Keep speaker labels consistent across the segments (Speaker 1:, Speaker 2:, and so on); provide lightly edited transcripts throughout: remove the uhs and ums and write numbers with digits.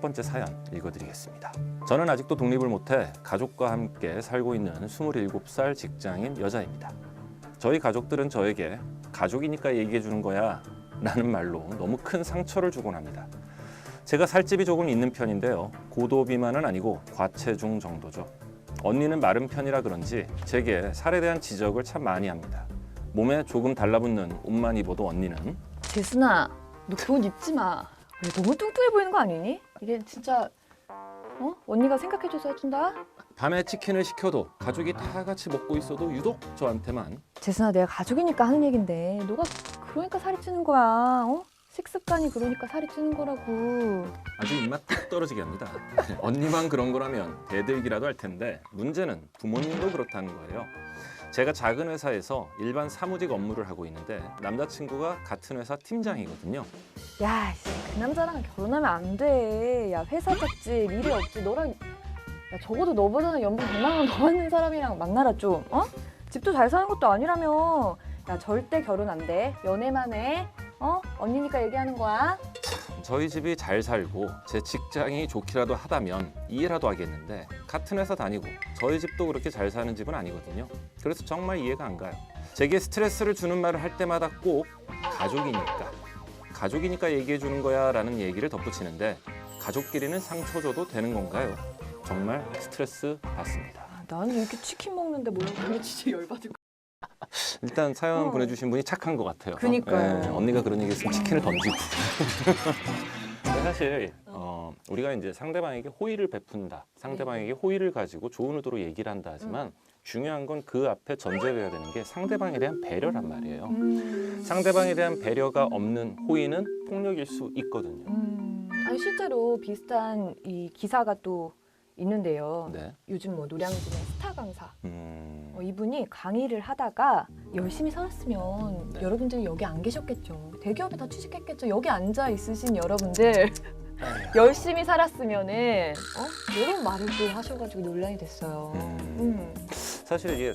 Speaker 1: 번째 사연 읽어드리겠습니다. 저는 아직도 독립을 못해 가족과 함께 살고 있는 27살 직장인 여자입니다. 저희 가족들은 저에게 가족이니까 얘기해 주는 거야 라는 말로 너무 큰 상처를 주곤 합니다. 제가 살집이 조금 있는 편인데요. 고도비만은 아니고 과체중 정도죠. 언니는 마른 편이라 그런지 제게 살에 대한 지적을 참 많이 합니다. 몸에 조금 달라붙는 옷만 입어도 언니는
Speaker 2: 재순아, 너 그옷 입지 마. 왜 너무 뚱뚱해 보이는 거 아니니? 이래 진짜 언니가 생각해줘서 해준다?
Speaker 1: 밤에 치킨을 시켜도 가족이 다 같이 먹고 있어도 유독 저한테만
Speaker 2: 재순아, 내가 가족이니까 하는 얘긴데 너가 그러니까 살이 찌는 거야. 식습관이 그러니까 살이 찌는 거라고.
Speaker 1: 아주 입맛 뚝 떨어지게 합니다. 언니만 그런 거라면 대들기라도 할 텐데 문제는 부모님도 그렇다는 거예요. 제가 작은 회사에서 일반 사무직 업무를 하고 있는데 남자친구가 같은 회사 팀장이거든요.
Speaker 2: 야, 그 남자랑 결혼하면 안 돼. 야, 회사 잡지, 미래 없지. 너랑 야, 적어도 너보다는 연봉 100만 원 더 받는 사람이랑 만나라 좀. 집도 잘 사는 것도 아니라며. 야, 절대 결혼 안 돼. 연애만 해. 언니니까 얘기하는 거야.
Speaker 1: 저희 집이 잘 살고 제 직장이 좋기라도 하다면 이해라도 하겠는데 같은 회사 다니고 저희 집도 그렇게 잘 사는 집은 아니거든요. 그래서 정말 이해가 안 가요. 제게 스트레스를 주는 말을 할 때마다 꼭 가족이니까 얘기해 주는 거야 라는 얘기를 덧붙이는데 가족끼리는 상처 줘도 되는 건가요? 정말 스트레스 받습니다.
Speaker 2: 나는 이렇게 치킨 먹는데 뭐라고 그래 진짜 열받을 거.
Speaker 1: 일단 사연 보내주신 분이 착한 것 같아요.
Speaker 2: 그니까요.
Speaker 1: 언니가 그런 얘기 했으면 치킨을 던지고. 근데 사실 우리가 이제 상대방에게 호의를 베푼다, 상대방에게 호의를 가지고 좋은 의도로 얘기를 한다 하지만 중요한 건 그 앞에 전제되어야 되는 게 상대방에 대한 배려란 말이에요. 상대방에 대한 배려가 없는 호의는 폭력일 수 있거든요.
Speaker 2: 아니 실제로 비슷한 이 기사가 또 있는데요.
Speaker 1: 네.
Speaker 2: 요즘 뭐 노량진의 스타 강사 이분이 강의를 하다가 열심히 살았으면
Speaker 1: 네.
Speaker 2: 여러분들이 여기 안 계셨겠죠. 대기업에 다 취직했겠죠. 여기 앉아 있으신 여러분들 열심히 살았으면은 이런 말을 또 하셔가지고 논란이 됐어요.
Speaker 1: 사실 이게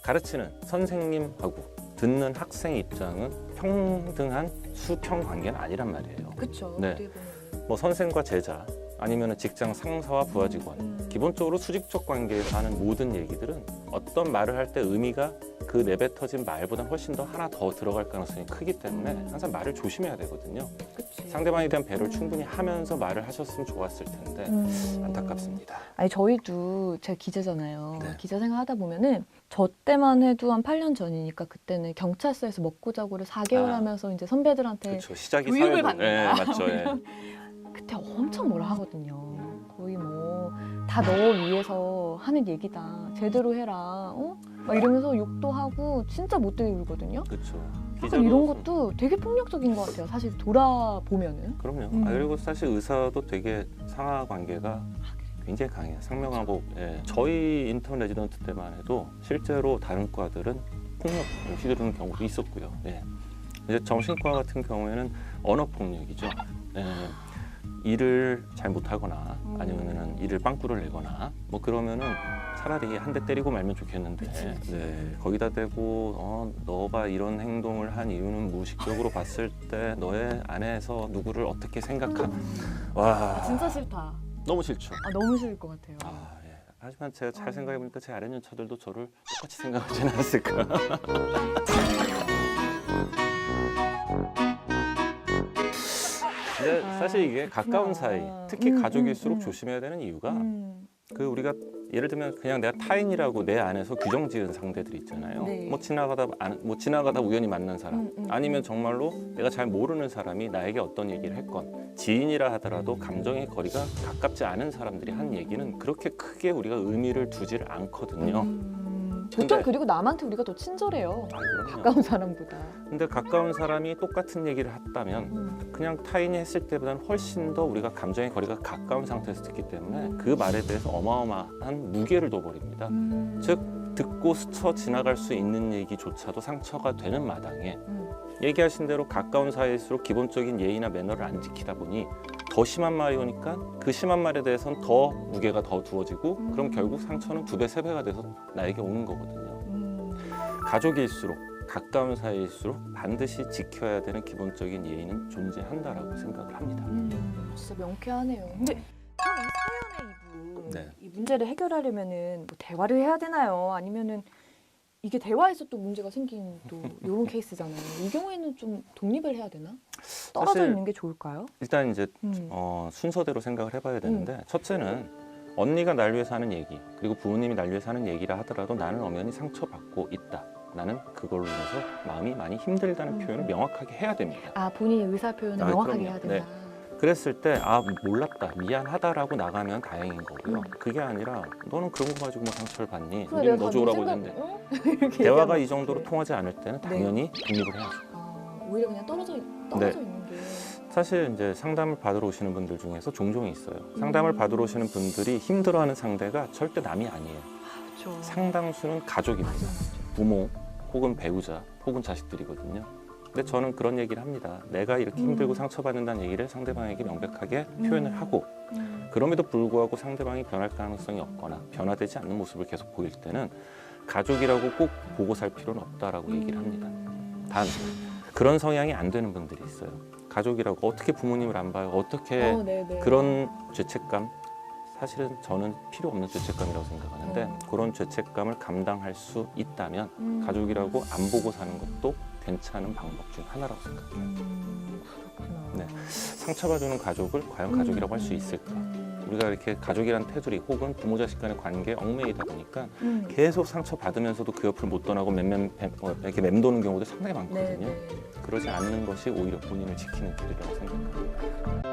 Speaker 1: 가르치는 선생님하고 듣는 학생의 입장은 평등한 수평 관계는 아니란 말이에요.
Speaker 2: 그렇죠.
Speaker 1: 네.
Speaker 2: 어떻게 보면.
Speaker 1: 뭐 선생과 제자 아니면 직장 상사와 부하 직원 기본적으로 수직적 관계에서 하는 모든 얘기들은 어떤 말을 할 때 의미가 그 내뱉어진 말보다 훨씬 더 하나 더 들어갈 가능성이 크기 때문에 항상 말을 조심해야 되거든요.
Speaker 2: 그치.
Speaker 1: 상대방에 대한 배려를 충분히 하면서 말을 하셨으면 좋았을 텐데 안타깝습니다.
Speaker 2: 아니 저희도 제가 기자잖아요.
Speaker 1: 네.
Speaker 2: 기자 생활하다 보면은 저 때만 해도 한 8년 전이니까 그때는 경찰서에서 먹고 자고를 4개월 하면서 이제 선배들한테
Speaker 1: 그렇죠. 시작이
Speaker 2: 교육을
Speaker 1: 사회부.
Speaker 2: 받는다.
Speaker 1: 네, 맞죠. 예.
Speaker 2: 그때 엄청 뭐라 하거든요. 거의 뭐 다 너 위해서 하는 얘기다. 제대로 해라. 막 이러면서 욕도 하고 진짜 못되게 굴거든요.
Speaker 1: 그렇죠.
Speaker 2: 약간 이런 것도 되게 폭력적인 것 같아요. 사실 돌아보면은.
Speaker 1: 그럼요. 그리고 사실 의사도 되게 상하 관계가 굉장히 강해요. 상명하고 저희 인턴 레지던트 때만 해도 실제로 다른 과들은 폭력 휘두르는 경우도 있었고요. 이제 정신과 같은 경우에는 언어 폭력이죠. 일을 잘 못하거나 아니면은 일을 빵꾸를 내거나 뭐 그러면은 차라리 한 대 때리고 말면 좋겠는데 거기다 대고 너가 이런 행동을 한 이유는 무의식적으로 봤을 때 너의 안에서 누구를 어떻게 와
Speaker 2: 진짜 싫다.
Speaker 1: 너무 싫죠.
Speaker 2: 너무 싫을 것 같아요.
Speaker 1: 하지만 제가 잘 생각해보니까 제 아래 연차들도 저를 똑같이 생각하지는 않았을까. 근데 사실 이게 가까운 사이, 특히 가족일수록 조심해야 되는 이유가 그 우리가 예를 들면 그냥 내가 타인이라고 내 안에서 규정 지은 상대들 있잖아요.
Speaker 2: 네.
Speaker 1: 뭐 지나가다 우연히 만난 사람, 아니면 정말로 내가 잘 모르는 사람이 나에게 어떤 얘기를 했건 지인이라 하더라도 감정의 거리가 가깝지 않은 사람들이 한 얘기는 그렇게 크게 우리가 의미를 두질 않거든요.
Speaker 2: 보통 그리고 남한테 우리가 더 친절해요.
Speaker 1: 그럼요.
Speaker 2: 가까운 사람보다.
Speaker 1: 근데 가까운 사람이 똑같은 얘기를 했다면 그냥 타인이 했을 때보다는 훨씬 더 우리가 감정의 거리가 가까운 상태에서 듣기 때문에 그 말에 대해서 어마어마한 무게를 둬버립니다. 즉 듣고 스쳐 지나갈 수 있는 얘기조차도 상처가 되는 마당에 얘기하신 대로 가까운 사이일수록 기본적인 예의나 매너를 안 지키다 보니 더 심한 말이 오니까 그 심한 말에 대해서는 더 무게가 더 두어지고 그럼 결국 상처는 2배, 3배가 돼서 나에게 오는 거거든요. 가족일수록 가까운 사이일수록 반드시 지켜야 되는 기본적인 예의는 존재한다라고 생각을 합니다.
Speaker 2: 진짜 명쾌하네요. 근데 그럼 이 사연의 이분
Speaker 1: 네.
Speaker 2: 이 문제를 해결하려면은 뭐 대화를 해야 되나요? 아니면은 이게 대화에서 또 문제가 생긴 또 이런 케이스잖아요. 이 경우에는 좀 독립을 해야 되나? 떨어져
Speaker 1: 사실
Speaker 2: 있는 게 좋을까요?
Speaker 1: 일단 이제
Speaker 2: 음.
Speaker 1: 순서대로 생각을 해봐야 되는데 첫째는 언니가 날 위해서 하는 얘기 그리고 부모님이 날 위해서 하는 얘기라 하더라도 나는 엄연히 상처받고 있다. 나는 그걸로 인해서 마음이 많이 힘들다는 표현을 명확하게 해야 됩니다.
Speaker 2: 아 본인의 의사 표현을
Speaker 1: 아,
Speaker 2: 명확하게
Speaker 1: 그럼요.
Speaker 2: 해야 된다.
Speaker 1: 그랬을 때 아 몰랐다 미안하다라고 나가면 다행인 거고요.
Speaker 2: 음.
Speaker 1: 그게 아니라 너는 그런 거 가지고 뭐 상처를 받니?
Speaker 2: 그래,
Speaker 1: 우리는
Speaker 2: 내가
Speaker 1: 너
Speaker 2: 다
Speaker 1: 좋으라고
Speaker 2: 네
Speaker 1: 했는데
Speaker 2: 이렇게
Speaker 1: 대화가
Speaker 2: 얘기하면
Speaker 1: 이 정도로
Speaker 2: 어떡해.
Speaker 1: 통하지 않을 때는 당연히 독립을 해야죠.
Speaker 2: 오히려 그냥 떨어져 있는 게.
Speaker 1: 사실 이제 상담을 받으러 오시는 분들 중에서 종종 있어요. 상담을 받으러 오시는 분들이 힘들어하는 상대가 절대 남이 아니에요.
Speaker 2: 그렇죠.
Speaker 1: 상당수는 가족입니다. 부모 혹은 배우자 혹은 자식들이거든요. 근데 저는 그런 얘기를 합니다. 내가 이렇게 힘들고 상처받는다는 얘기를 상대방에게 명백하게 표현을 하고 그럼에도 불구하고 상대방이 변할 가능성이 없거나 변화되지 않는 모습을 계속 보일 때는 가족이라고 꼭 보고 살 필요는 없다라고 얘기를 합니다. 단 그런 성향이 안 되는 분들이 있어요. 가족이라고 어떻게 부모님을 안 봐요? 어떻게
Speaker 2: 네네.
Speaker 1: 그런 죄책감 사실은 저는 필요 없는 죄책감이라고 생각하는데 그런 죄책감을 감당할 수 있다면 가족이라고 안 보고 사는 것도 괜찮은 방법 중 하나라고 생각해요.
Speaker 2: 그렇구나.
Speaker 1: 네. 상처받는 가족을 과연 가족이라고 할 수 있을까? 우리가 이렇게 가족이란 테두리 혹은 부모 자식 간의 관계에 얽매이다 보니까 계속 상처받으면서도 그 옆을 못 떠나고 이렇게 맴도는 경우도 상당히 많거든요.
Speaker 2: 네네.
Speaker 1: 그러지 않는 것이 오히려 본인을 지키는 길이라고 생각합니다.